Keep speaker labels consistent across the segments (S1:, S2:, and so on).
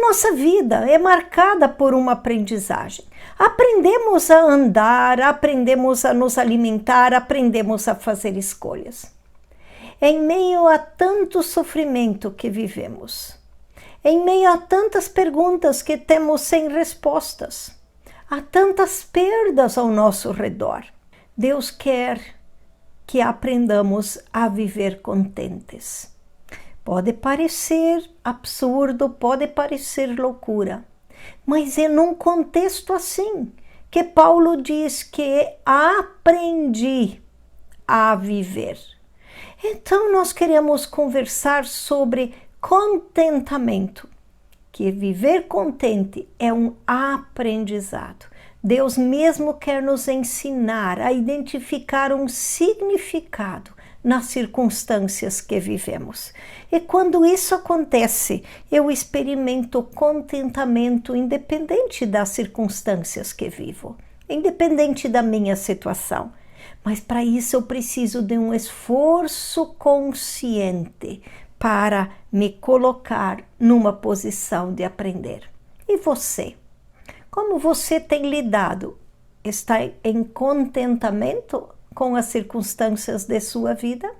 S1: nossa vida é marcada por uma aprendizagem. Aprendemos a andar, aprendemos a nos alimentar, aprendemos a fazer escolhas. Em meio a tanto sofrimento que vivemos, em meio a tantas perguntas que temos sem respostas, há tantas perdas ao nosso redor, Deus quer que aprendamos a viver contentes. Pode parecer absurdo, pode parecer loucura, mas é num contexto assim que Paulo diz que aprendi a viver. Então nós queremos conversar sobre contentamento, que viver contente é um aprendizado. Deus mesmo quer nos ensinar a identificar um significado nas circunstâncias que vivemos. E quando isso acontece, eu experimento contentamento independente das circunstâncias que vivo, independente da minha situação. Mas para isso eu preciso de um esforço consciente para me colocar numa posição de aprender. E você? Como você tem lidado? Está em contentamento com as circunstâncias de sua vida?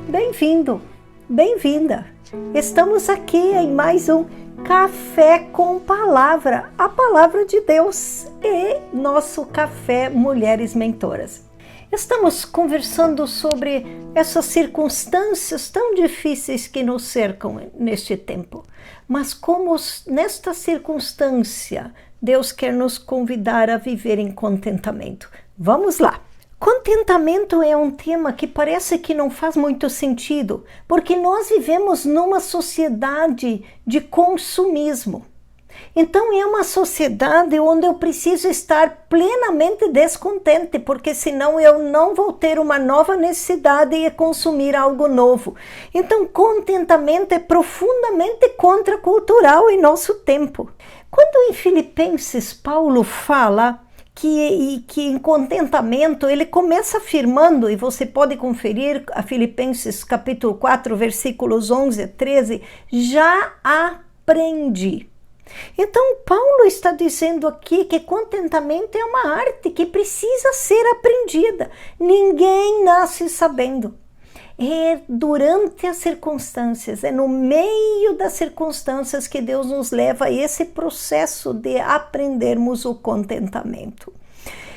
S1: Bem-vindo, bem-vinda! Estamos aqui em mais um Café com Palavra, a Palavra de Deus e nosso Café Mulheres Mentoras. Estamos conversando sobre essas circunstâncias tão difíceis que nos cercam neste tempo. Mas como nesta circunstância Deus quer nos convidar a viver em contentamento. Vamos lá! Contentamento é um tema que parece que não faz muito sentido, porque nós vivemos numa sociedade de consumismo. Então é uma sociedade onde eu preciso estar plenamente descontente, porque senão eu não vou ter uma nova necessidade e consumir algo novo. Então contentamento é profundamente contracultural em nosso tempo. Quando em Filipenses Paulo fala que em contentamento, ele começa afirmando, e você pode conferir a Filipenses capítulo 4, versículos 11 a 13, já aprendi. Então Paulo está dizendo aqui que contentamento é uma arte que precisa ser aprendida. Ninguém nasce sabendo. É durante as circunstâncias, é no meio das circunstâncias que Deus nos leva a esse processo de aprendermos o contentamento.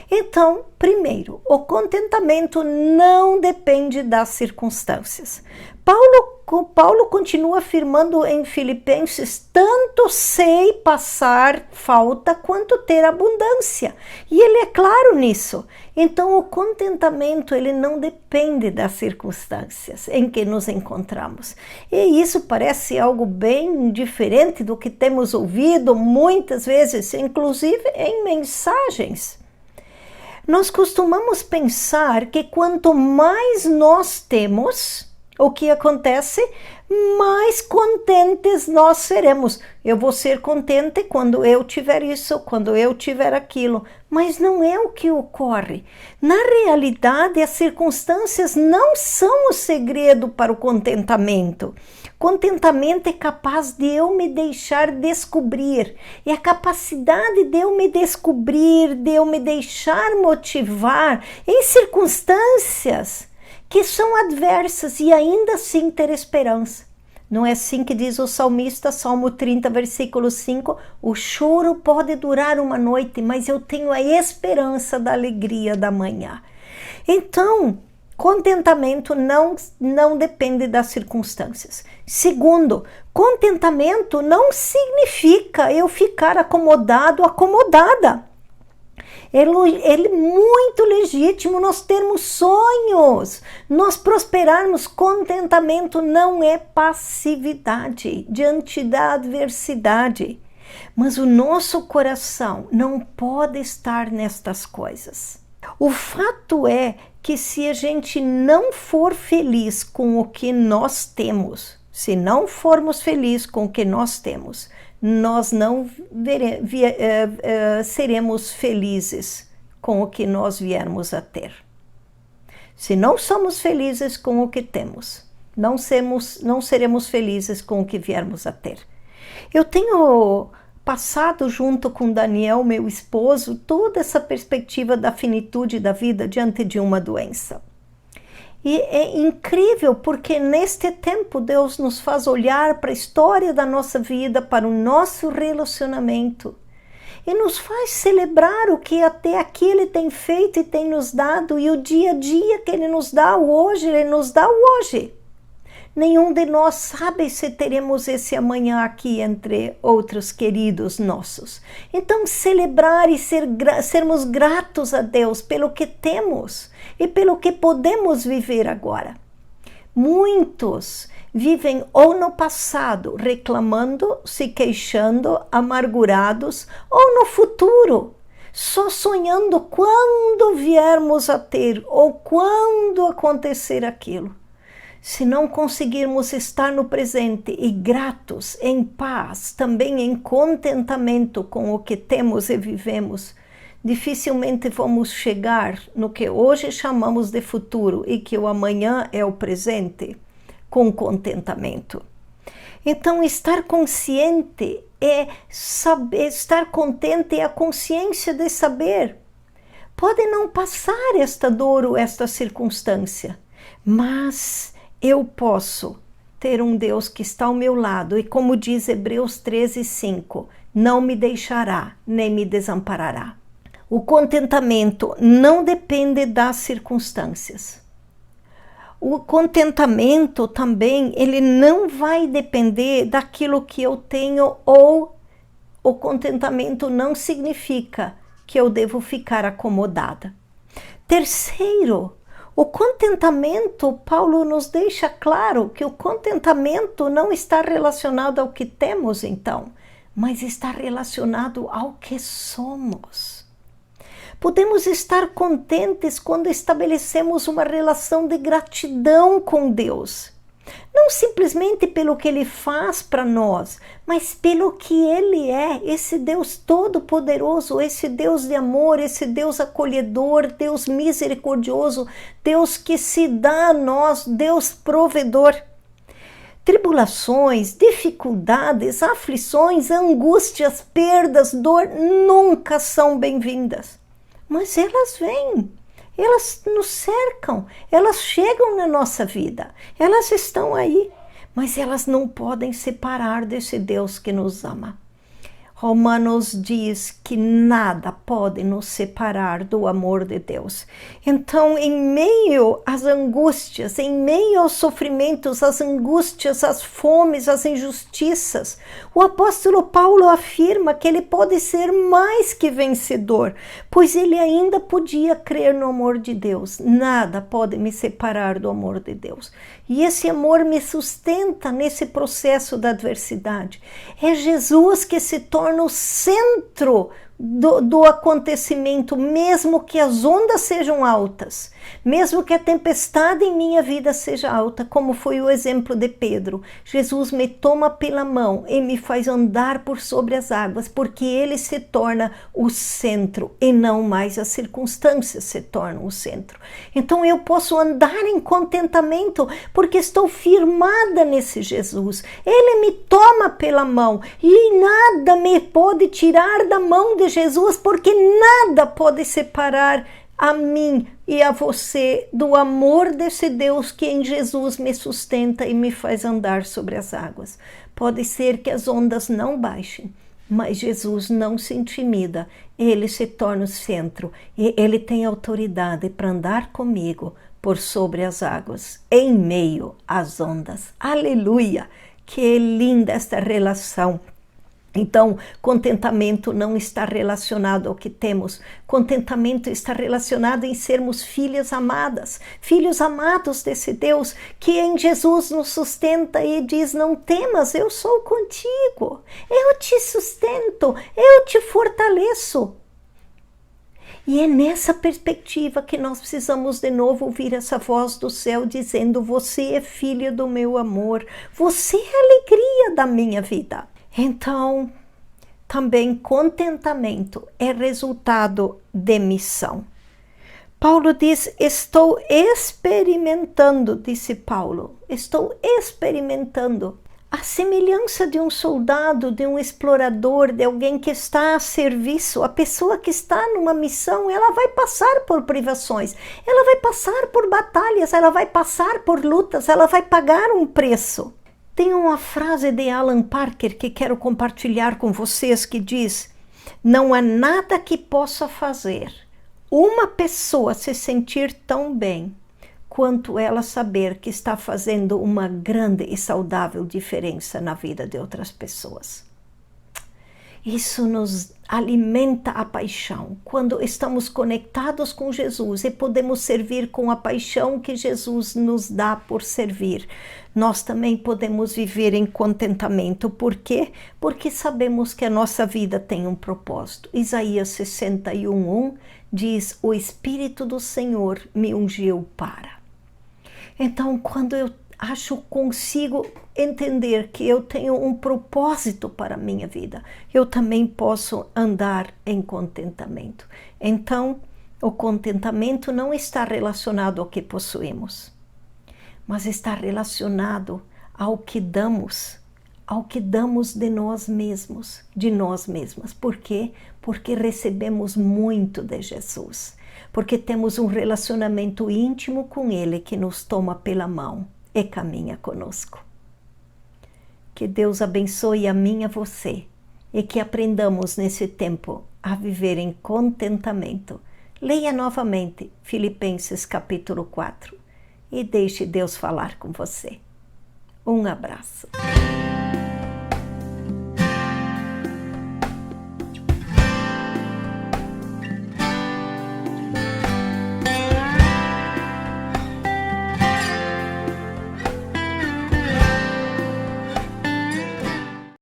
S1: Então, primeiro, o contentamento não depende das circunstâncias. Paulo continua afirmando em Filipenses, tanto sei passar falta quanto ter abundância. E ele é claro nisso. Então o contentamento ele não depende das circunstâncias em que nos encontramos. E isso parece algo bem diferente do que temos ouvido muitas vezes, inclusive em mensagens. Nós costumamos pensar que quanto mais nós temos, o que acontece? Mais contentes nós seremos. Eu vou ser contente quando eu tiver isso, quando eu tiver aquilo. Mas não é o que ocorre. Na realidade, as circunstâncias não são o segredo para o contentamento. Contentamento é capaz de eu me deixar descobrir. É a capacidade de eu me descobrir, de eu me deixar motivar em circunstâncias que são adversas e ainda assim ter esperança. Não é assim que diz o salmista, Salmo 30, versículo 5, o choro pode durar uma noite, mas eu tenho a esperança da alegria da manhã. Então, contentamento não depende das circunstâncias. Segundo, contentamento não significa eu ficar acomodado, acomodada. Ele é muito legítimo nós termos sonhos, nós prosperarmos. Contentamento não é passividade diante da adversidade, mas o nosso coração não pode estar nestas coisas. O fato é que se a gente não for feliz com o que nós temos, se não formos felizes com o que nós temos, nós não seremos felizes com o que nós viermos a ter. Se não somos felizes com o que temos, não seremos felizes com o que viermos a ter. Eu tenho passado junto com Daniel, meu esposo, toda essa perspectiva da finitude da vida diante de uma doença. E é incrível porque neste tempo Deus nos faz olhar para a história da nossa vida, para o nosso relacionamento e nos faz celebrar o que até aqui Ele tem feito e tem nos dado, e o dia a dia que Ele nos dá, o hoje, Ele nos dá o hoje. Nenhum de nós sabe se teremos esse amanhã aqui entre outros queridos nossos. Então, celebrar e sermos gratos a Deus pelo que temos e pelo que podemos viver agora. Muitos vivem ou no passado reclamando, se queixando, amargurados, ou no futuro, só sonhando quando viermos a ter ou quando acontecer aquilo. Se não conseguirmos estar no presente e gratos, em paz, também em contentamento com o que temos e vivemos, dificilmente vamos chegar no que hoje chamamos de futuro e que o amanhã é o presente, com contentamento. Então, estar consciente é saber, estar contente é a consciência de saber. Pode não passar esta dor ou esta circunstância, mas eu posso ter um Deus que está ao meu lado e, como diz Hebreus 13:5, não me deixará nem me desamparará. O contentamento não depende das circunstâncias. O contentamento também, ele não vai depender daquilo que eu tenho, ou o contentamento não significa que eu devo ficar acomodada. Terceiro, o contentamento, Paulo nos deixa claro que o contentamento não está relacionado ao que temos então, mas está relacionado ao que somos. Podemos estar contentes quando estabelecemos uma relação de gratidão com Deus. Não simplesmente pelo que Ele faz para nós, mas pelo que Ele é, esse Deus todo-poderoso, esse Deus de amor, esse Deus acolhedor, Deus misericordioso, Deus que se dá a nós, Deus provedor. Tribulações, dificuldades, aflições, angústias, perdas, dor nunca são bem-vindas. Mas elas vêm, elas nos cercam, elas chegam na nossa vida, elas estão aí, mas elas não podem separar desse Deus que nos ama. Romanos diz que nada pode nos separar do amor de Deus. Então, em meio às angústias, em meio aos sofrimentos, às angústias, às fomes, às injustiças, o apóstolo Paulo afirma que ele pode ser mais que vencedor, pois ele ainda podia crer no amor de Deus. Nada pode me separar do amor de Deus. E esse amor me sustenta nesse processo da adversidade. É Jesus que se torna o centro do acontecimento, mesmo que as ondas sejam altas, mesmo que a tempestade em minha vida seja alta, como foi o exemplo de Pedro. Jesus me toma pela mão e me faz andar por sobre as águas, porque ele se torna o centro e não mais as circunstâncias se tornam o centro. Então eu posso andar em contentamento porque estou firmada nesse Jesus. Ele me toma pela mão e nada me pode tirar da mão de Jesus, porque nada pode separar a mim e a você do amor desse Deus que em Jesus me sustenta e me faz andar sobre as águas. Pode ser que as ondas não baixem, mas Jesus não se intimida, ele se torna o centro e ele tem autoridade para andar comigo por sobre as águas, em meio às ondas. Aleluia! Que linda esta relação! Então, contentamento não está relacionado ao que temos. Contentamento está relacionado em sermos filhas amadas, filhos amados desse Deus que em Jesus nos sustenta e diz: não temas, eu sou contigo, eu te sustento, eu te fortaleço. E é nessa perspectiva que nós precisamos de novo ouvir essa voz do céu dizendo: você é filha do meu amor, você é a alegria da minha vida. Então, também contentamento é resultado de missão. Paulo diz, estou experimentando, disse Paulo, estou experimentando a semelhança de um soldado, de um explorador, de alguém que está a serviço. A pessoa que está numa missão, ela vai passar por privações, ela vai passar por batalhas, ela vai passar por lutas, ela vai pagar um preço. Tem uma frase de Alan Parker que quero compartilhar com vocês que diz: não há nada que possa fazer uma pessoa se sentir tão bem quanto ela saber que está fazendo uma grande e saudável diferença na vida de outras pessoas. Isso nos alimenta a paixão. Quando estamos conectados com Jesus e podemos servir com a paixão que Jesus nos dá por servir, nós também podemos viver em contentamento. Por quê? Porque sabemos que a nossa vida tem um propósito. Isaías 61:1 diz: o Espírito do Senhor me ungiu para. Então, quando eu consigo entender que eu tenho um propósito para a minha vida, eu também posso andar em contentamento. Então, o contentamento não está relacionado ao que possuímos, mas está relacionado ao que damos de nós mesmos, de nós mesmas. Por quê? Porque recebemos muito de Jesus, porque temos um relacionamento íntimo com Ele que nos toma pela mão e caminha conosco. Que Deus abençoe a mim e a você, e que aprendamos nesse tempo a viver em contentamento. Leia novamente Filipenses capítulo 4 e deixe Deus falar com você. Um abraço.